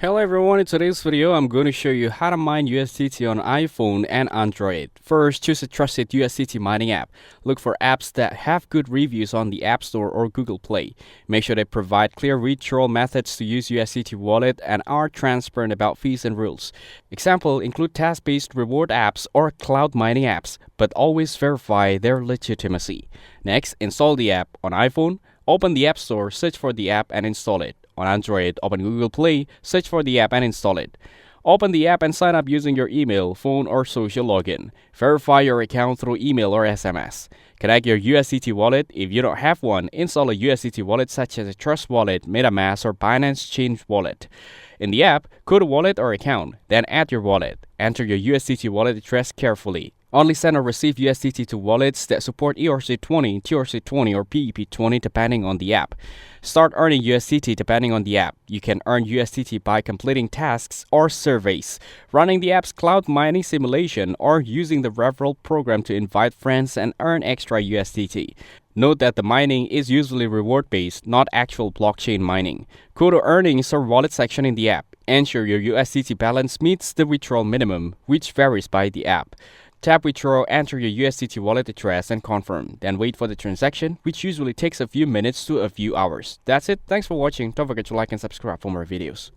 Hello everyone, in today's video, I'm going to show you how to mine USDT on iPhone and Android. First, choose a trusted USDT mining app. Look for apps that have good reviews on the App Store or Google Play. Make sure they provide clear withdrawal methods to use USDT wallet and are transparent about fees and rules. Example include task-based reward apps or cloud mining apps, but always verify their legitimacy. Next, install the app on iPhone. Open the App Store, search for the app and install it. On Android, open Google Play, search for the app and install it. Open the app and sign up using your email, phone, or social login. Verify your account through email or SMS. Connect your USDT wallet. If you don't have one, install a USDT wallet such as a Trust Wallet, MetaMask, or Binance Chain Wallet. In the app, code a wallet or account, then add your wallet. Enter your USDT wallet address carefully. Only send or receive USDT to wallets that support ERC20, TRC20, or PEP20 depending on the app. Start earning USDT depending on the app. You can earn USDT by completing tasks or surveys, running the app's cloud mining simulation, or using the referral program to invite friends and earn extra USDT. Note that the mining is usually reward-based, not actual blockchain mining. Go to Earnings or Wallet section in the app. Ensure your USDT balance meets the withdrawal minimum, which varies by the app. Tap Withdraw, enter your USDT wallet address and confirm. Then wait for the transaction, which usually takes a few minutes to a few hours. That's it. Thanks for watching. Don't forget to like and subscribe for more videos.